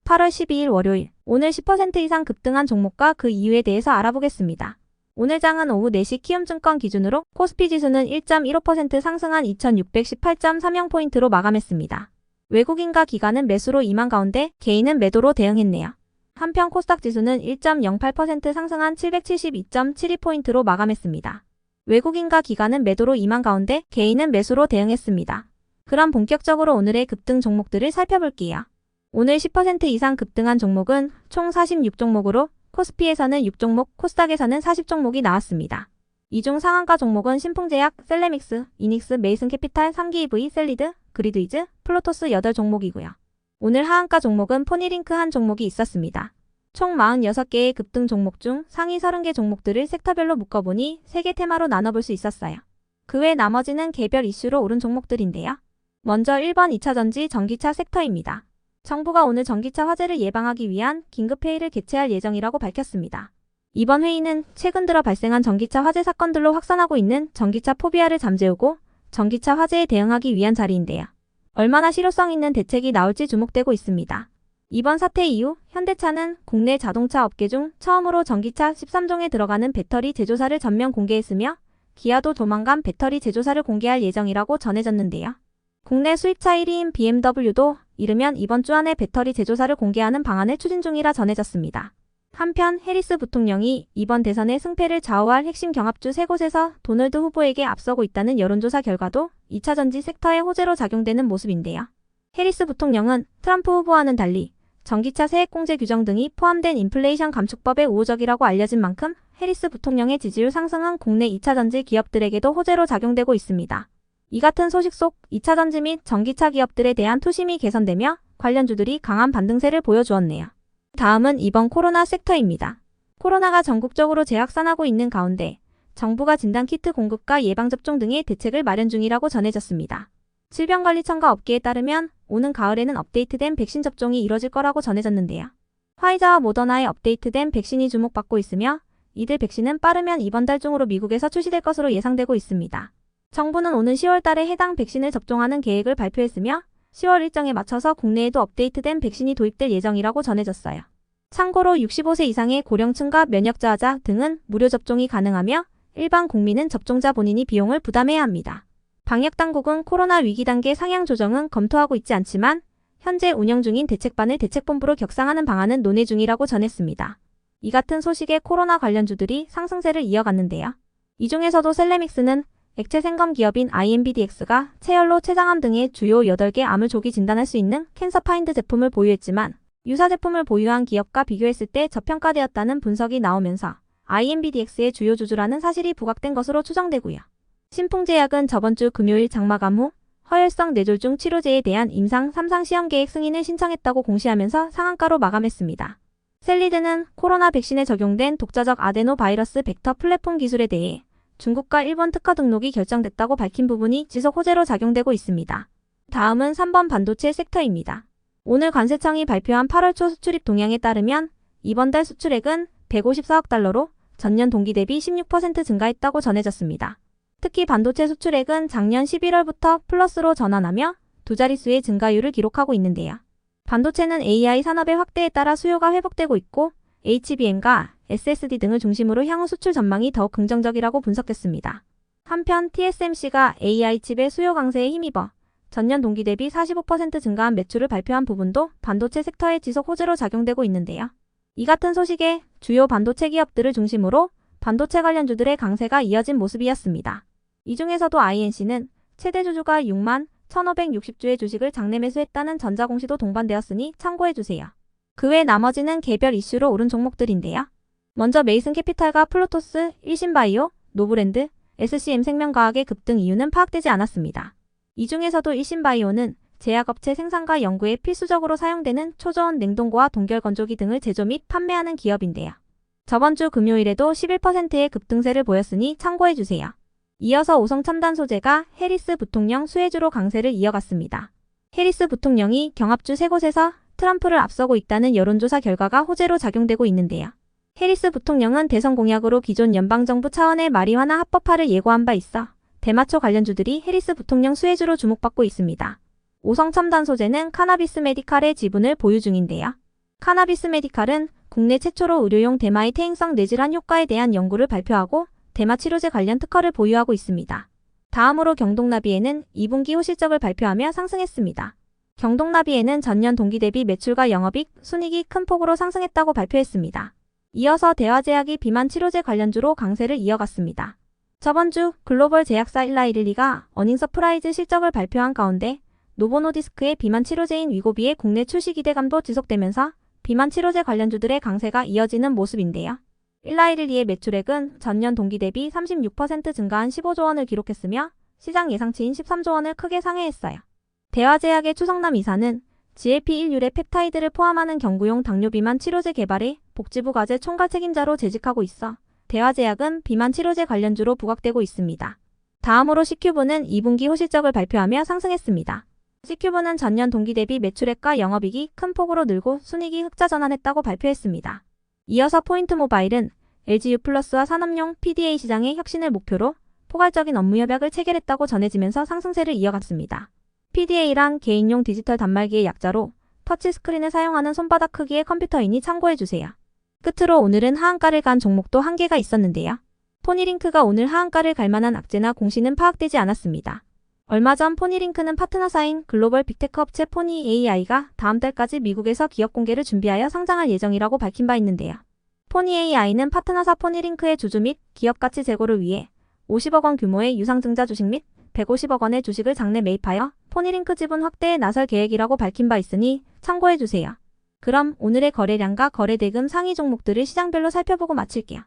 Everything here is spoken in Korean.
8월 12일 월요일, 오늘 10% 이상 급등한 종목과 그 이유에 대해서 알아보겠습니다. 오늘 장은 오후 4시 키움증권 기준으로 코스피 지수는 1.15% 상승한 2618.30포인트로 마감했습니다. 외국인과 기관은 매수로 임한 가운데 개인은 매도로 대응했네요. 한편 코스닥 지수는 1.08% 상승한 772.72포인트로 마감했습니다. 외국인과 기관은 매도로 임한 가운데 개인은 매수로 대응했습니다. 그럼 본격적으로 오늘의 급등 종목들을 살펴볼게요. 오늘 10% 이상 급등한 종목은 총 46종목으로 코스피에서는 6종목, 코스닥에서는 40종목이 나왔습니다. 이 중 상한가 종목은 신풍제약, 셀레믹스, 이닉스, 메이슨캐피탈, 3기EV, 셀리드, 그리드이즈, 플로토스 8종목이고요. 오늘 하한가 종목은 포니링크 한 종목이 있었습니다. 총 46개의 급등 종목 중 상위 30개 종목들을 섹터별로 묶어보니 3개 테마로 나눠볼 수 있었어요. 그 외 나머지는 개별 이슈로 오른 종목들인데요. 먼저 1번 2차전지 전기차 섹터입니다. 정부가 오늘 전기차 화재를 예방하기 위한 긴급회의를 개최할 예정이라고 밝혔습니다. 이번 회의는 최근 들어 발생한 전기차 화재 사건들로 확산하고 있는 전기차 포비아를 잠재우고 전기차 화재에 대응하기 위한 자리인데요. 얼마나 실효성 있는 대책이 나올지 주목되고 있습니다. 이번 사태 이후 현대차는 국내 자동차 업계 중 처음으로 전기차 13종에 들어가는 배터리 제조사를 전면 공개했으며 기아도 조만간 배터리 제조사를 공개할 예정이라고 전해졌는데요. 국내 수입차 1위인 BMW도 이르면 이번 주 안에 배터리 제조사를 공개하는 방안을 추진 중이라 전해졌습니다. 한편 해리스 부통령이 이번 대선의 승패를 좌우할 핵심 경합주 3곳에서 도널드 후보에게 앞서고 있다는 여론조사 결과도 2차전지 섹터의 호재로 작용되는 모습인데요. 해리스 부통령은 트럼프 후보와는 달리 전기차 세액공제 규정 등이 포함된 인플레이션 감축법에 우호적이라고 알려진 만큼 해리스 부통령의 지지율 상승은 국내 2차전지 기업들에게도 호재로 작용되고 있습니다. 이 같은 소식 속 2차전지 및 전기차 기업들에 대한 투심이 개선되며 관련주들이 강한 반등세를 보여주었네요. 다음은 이번 코로나 섹터입니다. 코로나가 전국적으로 재확산하고 있는 가운데 정부가 진단키트 공급과 예방접종 등의 대책을 마련 중이라고 전해졌습니다. 질병관리청과 업계에 따르면 오는 가을에는 업데이트된 백신 접종이 이뤄질 거라고 전해졌는데요. 화이자와 모더나의 업데이트된 백신이 주목받고 있으며 이들 백신은 빠르면 이번 달 중으로 미국에서 출시될 것으로 예상되고 있습니다. 정부는 오는 10월 달에 해당 백신을 접종하는 계획을 발표했으며 10월 일정에 맞춰서 국내에도 업데이트된 백신이 도입될 예정이라고 전해졌어요. 참고로 65세 이상의 고령층과 면역저하자 등은 무료 접종이 가능하며 일반 국민은 접종자 본인이 비용을 부담해야 합니다. 방역당국은 코로나 위기 단계 상향 조정은 검토하고 있지 않지만 현재 운영 중인 대책반을 대책본부로 격상하는 방안은 논의 중이라고 전했습니다. 이 같은 소식에 코로나 관련주들이 상승세를 이어갔는데요. 이 중에서도 셀레믹스는 액체 생검 기업인 IMBDX가 체열로 췌장암 등의 주요 8개 암을 조기 진단할 수 있는 캔서파인드 제품을 보유했지만 유사 제품을 보유한 기업과 비교했을 때 저평가되었다는 분석이 나오면서 IMBDX의 주요 주주라는 사실이 부각된 것으로 추정되고요. 신풍제약은 저번 주 금요일 장마감 후 허혈성 뇌졸중 치료제에 대한 임상 3상 시험 계획 승인을 신청했다고 공시하면서 상한가로 마감했습니다. 셀리드는 코로나 백신에 적용된 독자적 아데노바이러스 벡터 플랫폼 기술에 대해 중국과 일본 특허 등록이 결정됐다고 밝힌 부분이 지속 호재로 작용되고 있습니다. 다음은 3번 반도체 섹터입니다. 오늘 관세청이 발표한 8월 초 수출입 동향에 따르면 이번 달 수출액은 154억 달러로 전년 동기 대비 16% 증가했다고 전해졌습니다. 특히 반도체 수출액은 작년 11월부터 플러스로 전환하며 두 자릿수의 증가율을 기록하고 있는데요. 반도체는 AI 산업의 확대에 따라 수요가 회복되고 있고 HBM과 SSD 등을 중심으로 향후 수출 전망이 더욱 긍정적이라고 분석됐습니다. 한편 TSMC가 AI 칩의 수요 강세에 힘입어 전년 동기 대비 45% 증가한 매출을 발표한 부분도 반도체 섹터의 지속 호재로 작용되고 있는데요. 이 같은 소식에 주요 반도체 기업들을 중심으로 반도체 관련주들의 강세가 이어진 모습이었습니다. 이 중에서도 INC는 최대 주주가 6만 1,560주의 주식을 장내 매수했다는 전자공시도 동반되었으니 참고해주세요. 그 외 나머지는 개별 이슈로 오른 종목들인데요. 먼저 메이슨캐피탈과 플로토스, 일신바이오, 노브랜드, SCM생명과학의 급등 이유는 파악되지 않았습니다. 이 중에서도 일신바이오는 제약업체 생산과 연구에 필수적으로 사용되는 초저온 냉동고와 동결건조기 등을 제조 및 판매하는 기업인데요. 저번 주 금요일에도 11%의 급등세를 보였으니 참고해주세요. 이어서 오성첨단 소재가 해리스 부통령 수혜주로 강세를 이어갔습니다. 해리스 부통령이 경합주 3곳에서 트럼프를 앞서고 있다는 여론조사 결과가 호재로 작용되고 있는데요. 해리스 부통령은 대선 공약으로 기존 연방정부 차원의 마리화나 합법화를 예고한 바 있어 대마초 관련주들이 해리스 부통령 수혜주로 주목받고 있습니다. 오성첨단 소재는 카나비스 메디칼의 지분을 보유 중인데요. 카나비스 메디칼은 국내 최초로 의료용 대마의 퇴행성 뇌질환 효과에 대한 연구를 발표하고 대마 치료제 관련 특허를 보유하고 있습니다. 다음으로 경동나비에는 2분기 호실적을 발표하며 상승했습니다. 경동나비에는 전년 동기 대비 매출과 영업이익, 순이익이 큰 폭으로 상승했다고 발표했습니다. 이어서 대화제약이 비만 치료제 관련주로 강세를 이어갔습니다. 저번 주 글로벌 제약사 일라이릴리가 어닝 서프라이즈 실적을 발표한 가운데 노보노디스크의 비만 치료제인 위고비의 국내 출시 기대감도 지속되면서 비만 치료제 관련주들의 강세가 이어지는 모습인데요. 일라이릴리의 매출액은 전년 동기 대비 36% 증가한 15조 원을 기록했으며 시장 예상치인 13조 원을 크게 상회했어요. 대화제약의 추성남 이사는 GLP-1율의 펩타이드를 포함하는 경구용 당뇨 비만 치료제 개발에 복지부 과제 총괄 책임자로 재직하고 있어 대화제약은 비만 치료제 관련주로 부각되고 있습니다. 다음으로 C큐브는 2분기 호실적을 발표하며 상승했습니다. C큐브는 전년 동기 대비 매출액과 영업이익이 큰 폭으로 늘고 순이익이 흑자 전환했다고 발표했습니다. 이어서 포인트모바일은 LGU+와 산업용 PDA 시장의 혁신을 목표로 포괄적인 업무 협약을 체결했다고 전해지면서 상승세를 이어갔습니다. PDA란 개인용 디지털 단말기의 약자로 터치스크린을 사용하는 손바닥 크기의 컴퓨터이니 참고해주세요. 끝으로 오늘은 하한가를 간 종목도 한 개가 있었는데요. 포니링크가 오늘 하한가를 갈 만한 악재나 공시는 파악되지 않았습니다. 얼마 전 포니링크는 파트너사인 글로벌 빅테크 업체 포니 AI가 다음 달까지 미국에서 기업 공개를 준비하여 상장할 예정이라고 밝힌 바 있는데요. 포니 AI는 파트너사 포니링크의 주주 및 기업 가치 제고를 위해 50억 원 규모의 유상증자 주식 및 150억 원의 주식을 장내 매입하여 포니링크 지분 확대에 나설 계획이라고 밝힌 바 있으니 참고해주세요. 그럼 오늘의 거래량과 거래대금 상위 종목들을 시장별로 살펴보고 마칠게요.